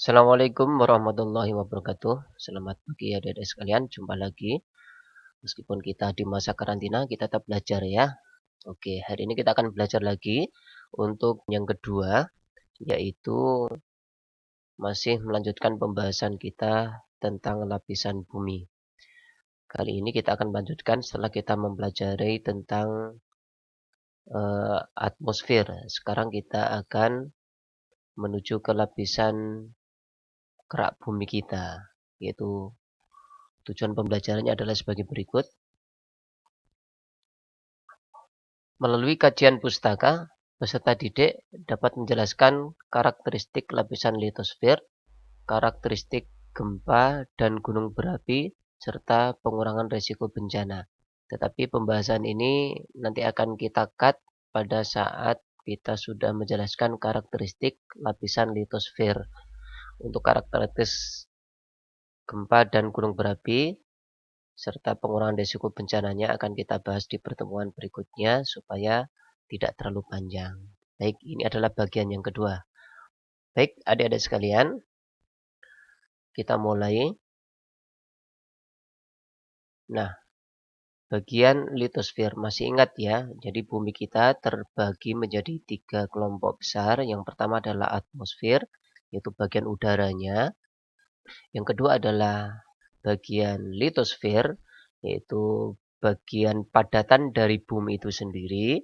Assalamualaikum warahmatullahi wabarakatuh. Selamat pagi adik-adik sekalian. Jumpa lagi. Meskipun kita di masa karantina, kita tetap belajar ya. Oke, hari ini kita akan belajar lagi untuk yang kedua, yaitu masih melanjutkan pembahasan kita tentang lapisan bumi. Kali ini kita akan lanjutkan setelah kita mempelajari tentang atmosfer. Sekarang kita akan menuju ke lapisan kerak bumi kita, yaitu tujuan pembelajarannya adalah sebagai berikut. Melalui kajian pustaka, peserta didik dapat menjelaskan karakteristik lapisan litosfer, karakteristik gempa dan gunung berapi, serta pengurangan risiko bencana. Tetapi pembahasan ini nanti akan kita cut pada saat kita sudah menjelaskan karakteristik lapisan litosfer. Untuk karakteristik gempa dan gunung berapi, serta pengurangan risiko bencananya akan kita bahas di pertemuan berikutnya supaya tidak terlalu panjang. Baik, ini adalah bagian yang kedua. Baik, adik-adik sekalian, kita mulai. Nah, bagian litosfer masih ingat ya. Jadi bumi kita terbagi menjadi 3 kelompok besar. Yang pertama adalah atmosfer, yaitu bagian udaranya. Yang kedua adalah bagian litosfer, yaitu bagian padatan dari bumi itu sendiri.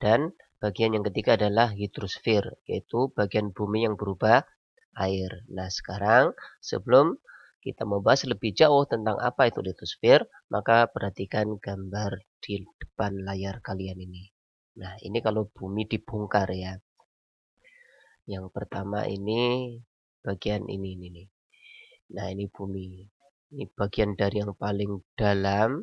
Dan bagian yang ketiga adalah hidrosfer, yaitu bagian bumi yang berubah air. Nah, sekarang sebelum kita membahas lebih jauh tentang apa itu litosfer, maka perhatikan gambar di depan layar kalian ini. Nah, ini kalau bumi dibongkar ya. Yang pertama ini bagian ini nih. Nah, ini bumi. Ini bagian dari yang paling dalam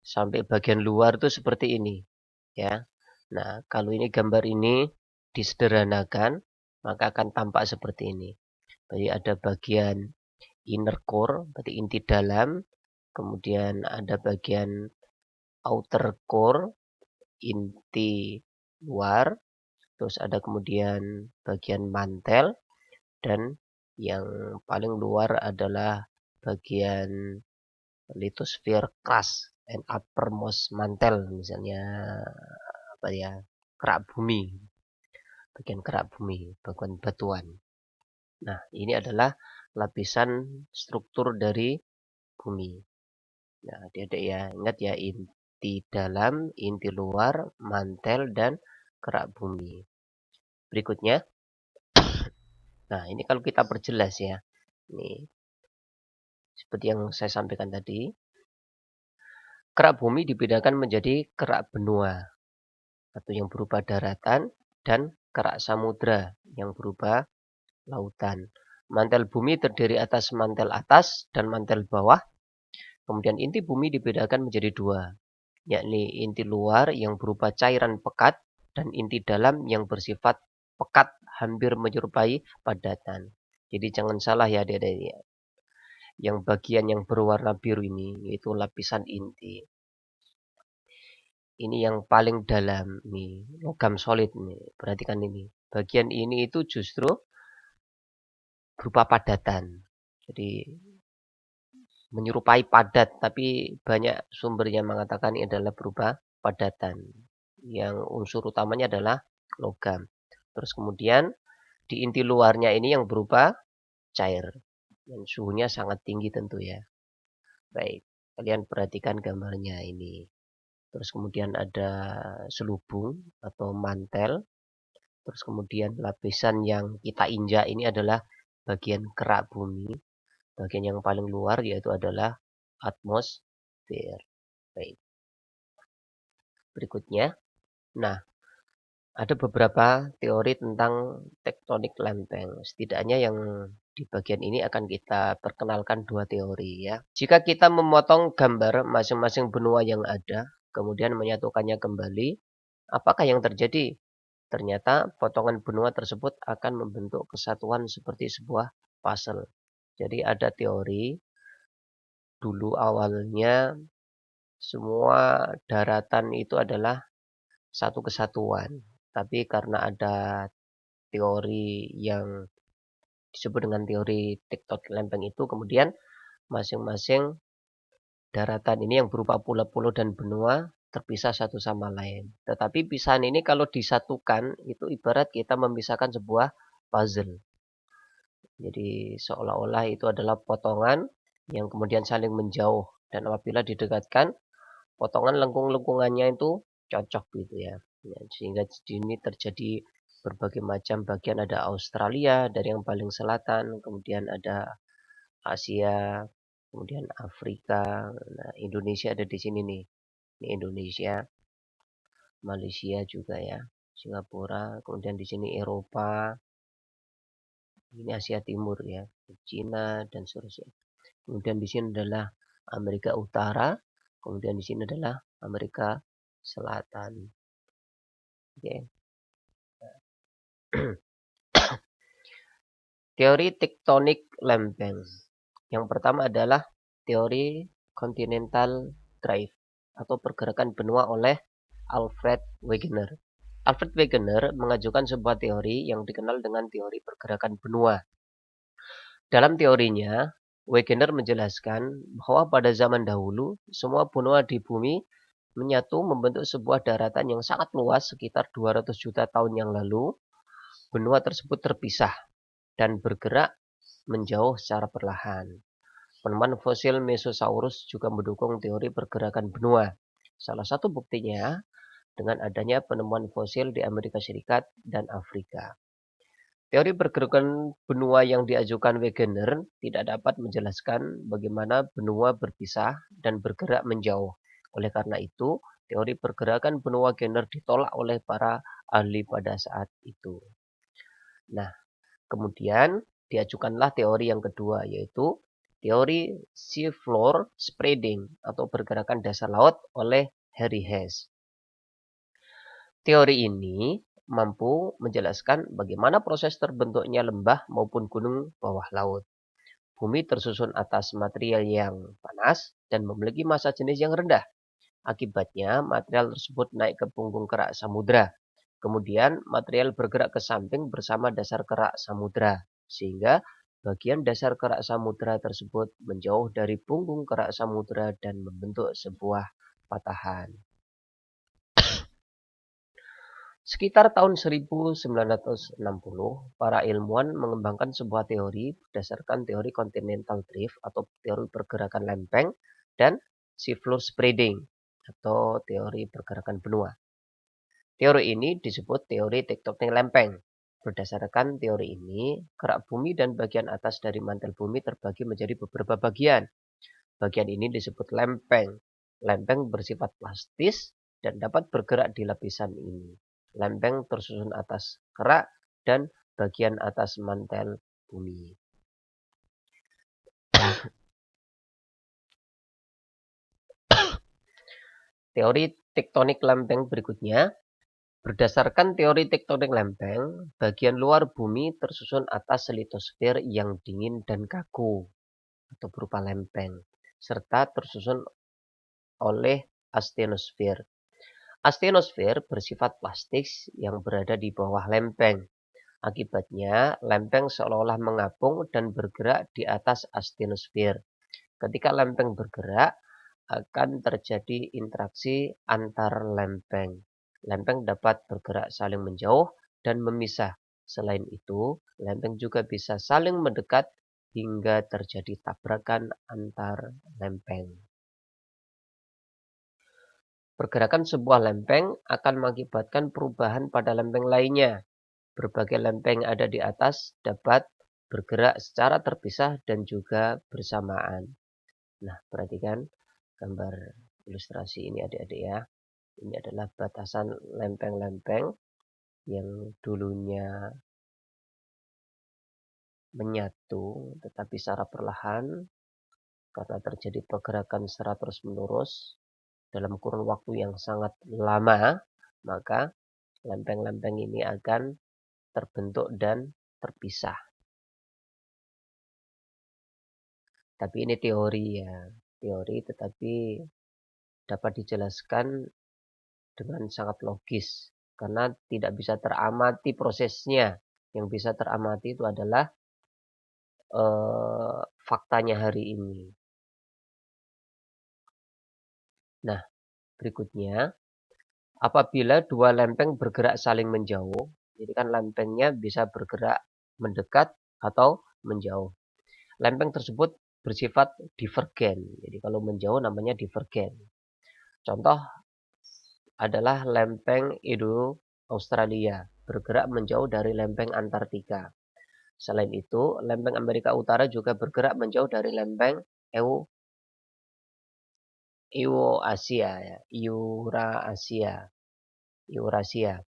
sampai bagian luar tuh seperti ini, ya. Nah, kalau ini gambar ini disederhanakan, maka akan tampak seperti ini. Jadi ada bagian inner core, berarti inti dalam, kemudian ada bagian outer core, inti luar, terus ada kemudian bagian mantel, dan yang paling luar adalah bagian litosfer crust and uppermost mantle, misalnya apa ya, kerak bumi, bagian kerak bumi, bagian batuan. Nah, ini adalah lapisan struktur dari bumi. Nah, adik-adik ya, ingat ya, inti dalam, inti luar, mantel, dan kerak bumi. Berikutnya, nah ini kalau kita perjelas ya, ini seperti yang saya sampaikan tadi, kerak bumi dibedakan menjadi kerak benua atau yang berupa daratan dan kerak samudra yang berupa lautan. Mantel bumi terdiri atas mantel atas dan mantel bawah. Kemudian inti bumi dibedakan menjadi dua, yakni inti luar yang berupa cairan pekat dan inti dalam yang bersifat pekat hampir menyerupai padatan. Jadi jangan salah ya adik-adik. Yang bagian yang berwarna biru ini yaitu lapisan inti. Ini yang paling dalam nih, logam solid nih. Perhatikan ini. Bagian ini itu justru berupa padatan. Jadi menyerupai padat, tapi banyak sumber yang mengatakan ini adalah berupa padatan. Yang unsur utamanya adalah logam. Terus kemudian di inti luarnya ini yang berupa cair. Dan suhunya sangat tinggi tentu ya. Baik, kalian perhatikan gambarnya ini. Terus kemudian ada selubung atau mantel. Terus kemudian lapisan yang kita injak ini adalah bagian kerak bumi. Bagian yang paling luar yaitu adalah atmosfer. Baik. Berikutnya. Nah, ada beberapa teori tentang tektonik lempeng. Setidaknya yang di bagian ini akan kita perkenalkan dua teori ya. Jika kita memotong gambar masing-masing benua yang ada, kemudian menyatukannya kembali, apakah yang terjadi? Ternyata potongan benua tersebut akan membentuk kesatuan seperti sebuah puzzle. Jadi ada teori dulu awalnya semua daratan itu adalah satu kesatuan. Tapi karena ada teori yang disebut dengan teori tektonik lempeng itu. Kemudian masing-masing daratan ini yang berupa pulau-pulau dan benua terpisah satu sama lain. Tetapi pisahan ini kalau disatukan itu ibarat kita memisahkan sebuah puzzle. Jadi seolah-olah itu adalah potongan yang kemudian saling menjauh, dan apabila didekatkan potongan lengkung-lengkungannya itu cocok gitu ya. Sehingga di sini terjadi berbagai macam bagian, ada Australia dari yang paling selatan, kemudian ada Asia, kemudian Afrika. Nah, Indonesia ada di sini nih. Ini Indonesia, Malaysia juga ya, Singapura, kemudian di sini Eropa, ini Asia Timur ya, Cina dan seterusnya. Kemudian di sini adalah Amerika Utara, kemudian di sini adalah Amerika Selatan. Oke. Teori tektonik lempeng. Yang pertama adalah teori continental drift atau pergerakan benua oleh Alfred Wegener. Alfred Wegener mengajukan sebuah teori yang dikenal dengan teori pergerakan benua. Dalam teorinya, Wegener menjelaskan bahwa pada zaman dahulu, semua benua di bumi menyatu membentuk sebuah daratan yang sangat luas sekitar 200 juta tahun yang lalu. Benua tersebut terpisah dan bergerak menjauh secara perlahan. Penemuan fosil Mesosaurus juga mendukung teori pergerakan benua. Salah satu buktinya dengan adanya penemuan fosil di Amerika Serikat dan Afrika. Teori pergerakan benua yang diajukan Wegener tidak dapat menjelaskan bagaimana benua berpisah dan bergerak menjauh. Oleh karena itu, teori pergerakan benua Wegener ditolak oleh para ahli pada saat itu. Nah, kemudian diajukanlah teori yang kedua, yaitu teori seafloor spreading atau pergerakan dasar laut oleh Harry Hess. Teori ini mampu menjelaskan bagaimana proses terbentuknya lembah maupun gunung bawah laut. Bumi tersusun atas material yang panas dan memiliki massa jenis yang rendah. Akibatnya, material tersebut naik ke punggung kerak samudra. Kemudian, material bergerak ke samping bersama dasar kerak samudra, sehingga bagian dasar kerak samudra tersebut menjauh dari punggung kerak samudra dan membentuk sebuah patahan. Sekitar tahun 1960, para ilmuwan mengembangkan sebuah teori berdasarkan teori continental drift atau teori pergerakan lempeng dan seafloor spreading atau teori pergerakan benua. Teori ini disebut teori tektonik lempeng. Berdasarkan teori ini, kerak bumi dan bagian atas dari mantel bumi terbagi menjadi beberapa bagian. Bagian ini disebut lempeng. Lempeng bersifat plastis dan dapat bergerak di lapisan ini. Lempeng tersusun atas kerak dan bagian atas mantel bumi. Teori tektonik lempeng berikutnya. Berdasarkan teori tektonik lempeng, bagian luar bumi tersusun atas litosfer yang dingin dan kaku atau berupa lempeng, serta tersusun oleh astenosfer. Astenosfer bersifat plastis yang berada di bawah lempeng. Akibatnya, lempeng seolah-olah mengapung dan bergerak di atas astenosfer. Ketika lempeng bergerak, akan terjadi interaksi antar lempeng. Lempeng dapat bergerak saling menjauh dan memisah. Selain itu, lempeng juga bisa saling mendekat hingga terjadi tabrakan antar lempeng. Pergerakan sebuah lempeng akan mengakibatkan perubahan pada lempeng lainnya. Berbagai lempeng ada di atas dapat bergerak secara terpisah dan juga bersamaan. Nah, perhatikan gambar ilustrasi ini adik-adik ya. Ini adalah batasan lempeng-lempeng yang dulunya menyatu tetapi secara perlahan karena terjadi pergerakan secara terus-menerus dalam kurun waktu yang sangat lama, maka lempeng-lempeng ini akan terbentuk dan terpisah. Tapi ini teori ya, teori tetapi dapat dijelaskan dengan sangat logis karena tidak bisa teramati prosesnya. Yang bisa teramati itu adalah faktanya hari ini. Nah, berikutnya, apabila dua lempeng bergerak saling menjauh, jadi kan lempengnya bisa bergerak mendekat atau menjauh. Lempeng tersebut bersifat divergen. Jadi kalau menjauh namanya divergen. Contoh adalah lempeng Indo-Australia bergerak menjauh dari lempeng Antartika. Selain itu, lempeng Amerika Utara juga bergerak menjauh dari lempeng Eurasia ya, Eurasia.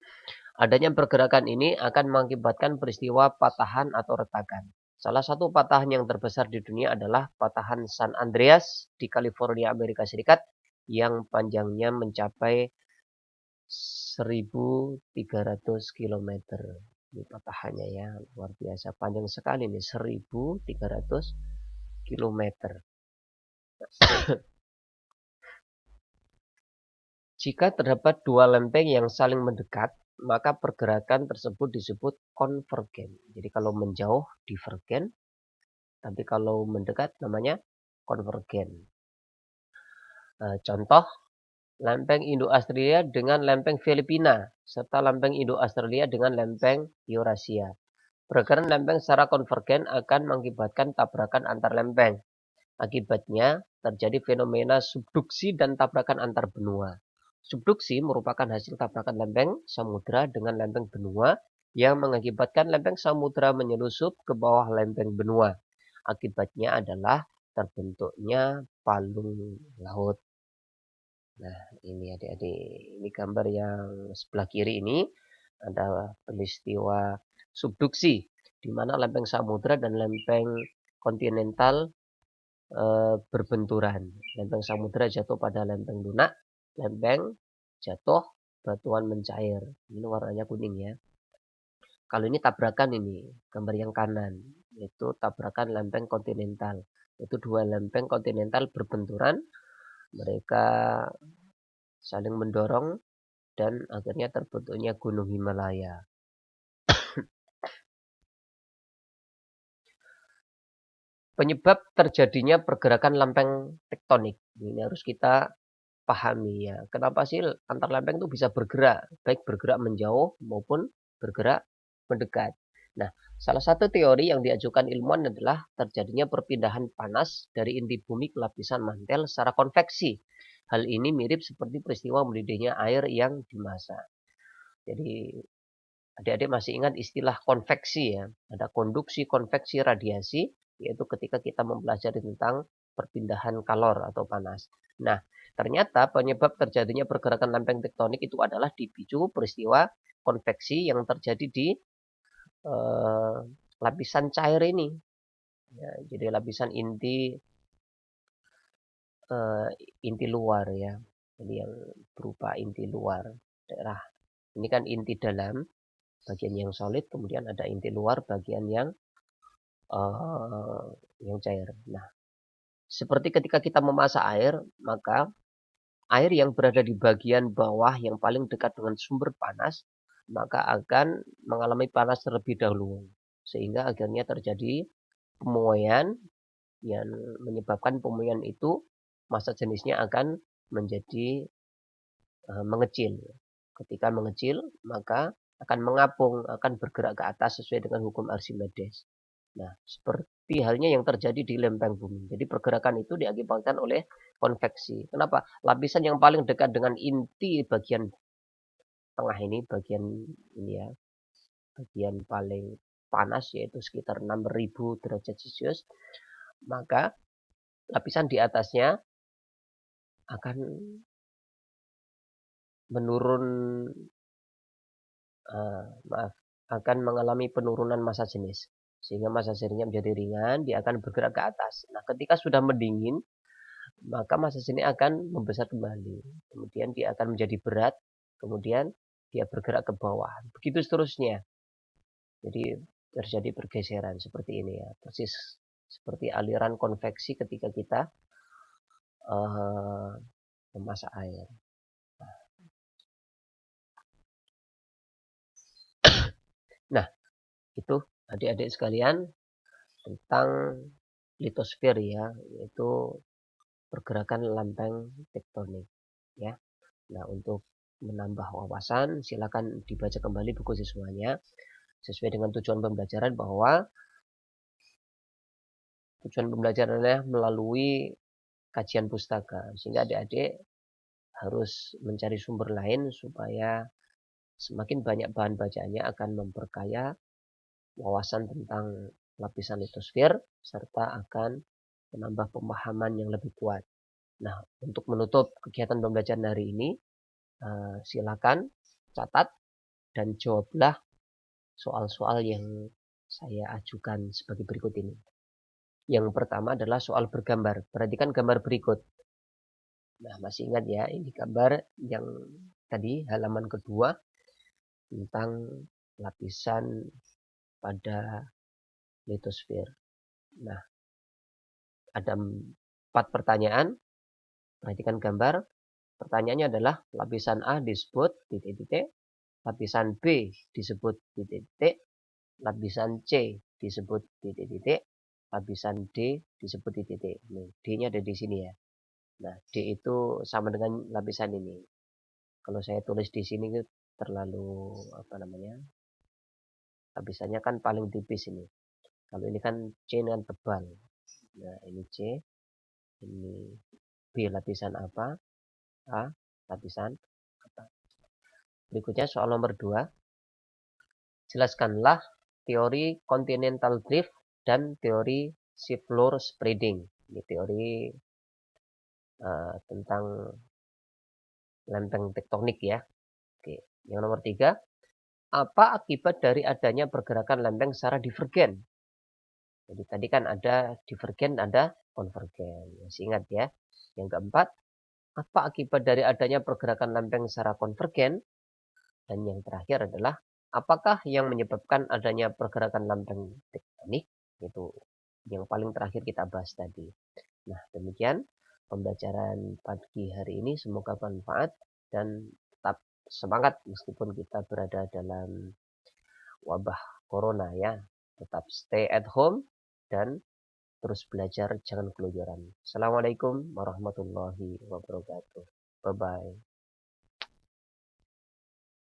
Adanya pergerakan ini akan mengakibatkan peristiwa patahan atau retakan. Salah satu patahan yang terbesar di dunia adalah patahan San Andreas di California, Amerika Serikat yang panjangnya mencapai 1.300 kilometer. Ini patahannya ya, luar biasa. Panjang sekali nih, 1.300 kilometer. Jika terdapat dua lempeng yang saling mendekat, maka pergerakan tersebut disebut konvergen. Jadi kalau menjauh divergen, tapi kalau mendekat namanya konvergen. Contoh, lempeng Indo-Australia dengan lempeng Filipina, serta lempeng Indo-Australia dengan lempeng Eurasia. Pergerakan lempeng secara konvergen akan mengakibatkan tabrakan antar lempeng. Akibatnya terjadi fenomena subduksi dan tabrakan antar benua. Subduksi merupakan hasil tabrakan lempeng samudra dengan lempeng benua yang mengakibatkan lempeng samudra menyelusup ke bawah lempeng benua. Akibatnya adalah terbentuknya palung laut. Nah, ini adik-adik, ini gambar yang sebelah kiri ini ada peristiwa subduksi di mana lempeng samudra dan lempeng kontinental berbenturan. Lempeng samudra jatuh pada lempeng lunak, lempeng jatuh, batuan mencair. Ini warnanya kuning ya. Kalau ini tabrakan ini, gambar yang kanan, yaitu tabrakan lempeng kontinental. Itu dua lempeng kontinental berbenturan, mereka saling mendorong dan akhirnya terbentuknya Gunung Himalaya. Penyebab terjadinya pergerakan lempeng tektonik ini harus kita pahami ya. Kenapa sih antar lempeng itu bisa bergerak, baik bergerak menjauh maupun bergerak mendekat. Nah, salah satu teori yang diajukan ilmuwan adalah terjadinya perpindahan panas dari inti bumi ke lapisan mantel secara konveksi. Hal ini mirip seperti peristiwa mendidihnya air yang dimasak. Jadi adik-adik masih ingat istilah konveksi ya? Ada konduksi, konveksi, radiasi, yaitu ketika kita mempelajari tentang perpindahan kalor atau panas. Nah, ternyata penyebab terjadinya pergerakan lempeng tektonik itu adalah dipicu peristiwa konveksi yang terjadi di lapisan cair ini. Ya, jadi lapisan inti luar ya. Jadi yang berupa inti luar daerah. Ini kan inti dalam, bagian yang solid, kemudian ada inti luar, bagian yang cair. Nah, seperti ketika kita memasak air, maka air yang berada di bagian bawah yang paling dekat dengan sumber panas, maka akan mengalami panas terlebih dahulu. Sehingga akhirnya terjadi pemuaian yang menyebabkan pemuaian itu massa jenisnya akan menjadi mengecil. Ketika mengecil, maka akan mengapung, akan bergerak ke atas sesuai dengan hukum Archimedes. Nah, seperti halnya yang terjadi di lempeng bumi. Jadi pergerakan itu diakibatkan oleh konveksi. Kenapa? Lapisan yang paling dekat dengan inti bagian tengah ini, bagian ini ya, bagian paling panas yaitu sekitar 6.000 derajat Celcius, maka lapisan di atasnya akan menurun, maaf, akan mengalami penurunan massa jenis. Sehingga massa jenisnya menjadi ringan, dia akan bergerak ke atas. Nah, ketika sudah mendingin, maka massa jenis akan membesar kembali. Kemudian dia akan menjadi berat, kemudian dia bergerak ke bawah. Begitu seterusnya. Jadi terjadi pergeseran seperti ini ya. Persis seperti aliran konveksi ketika kita memasak air. Nah, itu adik-adik sekalian tentang litosfer ya, yaitu pergerakan lempeng tektonik ya. Nah, untuk menambah wawasan silakan dibaca kembali buku siswanya sesuai dengan tujuan pembelajaran bahwa tujuan pembelajaran adalah melalui kajian pustaka sehingga adik-adik harus mencari sumber lain supaya semakin banyak bahan bacaannya akan memperkaya wawasan tentang lapisan litosfer serta akan menambah pemahaman yang lebih kuat. Nah, untuk menutup kegiatan pembelajaran hari ini, silakan catat dan jawablah soal-soal yang saya ajukan sebagai berikut ini. Yang pertama adalah soal bergambar. Perhatikan gambar berikut. Nah, masih ingat ya, ini gambar yang tadi halaman kedua tentang lapisan pada litosfer. Nah, ada 4 pertanyaan. Perhatikan gambar. Pertanyaannya adalah lapisan A disebut titik-titik, lapisan B disebut titik-titik, lapisan C disebut titik-titik, lapisan D disebut titik-titik. D-nya ada di sini ya. Nah, D itu sama dengan lapisan ini. Kalau saya tulis di sini terlalu apa namanya? Lapisannya kan paling tipis ini. Kalau ini kan C dengan tebal. Nah, ini C, ini B lapisan apa? A lapisan apa? Berikutnya soal nomor 2. Jelaskanlah teori continental drift dan teori seafloor spreading. Ini teori tentang lempeng tektonik ya. Oke. Yang nomor 3, apa akibat dari adanya pergerakan lempeng secara divergen? Jadi tadi kan ada divergen, ada konvergen. Masih ingat ya. Yang keempat, apa akibat dari adanya pergerakan lempeng secara konvergen? Dan yang terakhir adalah, apakah yang menyebabkan adanya pergerakan lempeng tektonik? Itu yang paling terakhir kita bahas tadi. Nah, demikian pembelajaran pagi hari ini. Semoga bermanfaat dan tetap semangat meskipun kita berada dalam wabah corona ya. Tetap stay at home dan terus belajar, jangan keluyuran. Assalamualaikum warahmatullahi wabarakatuh. Bye-bye.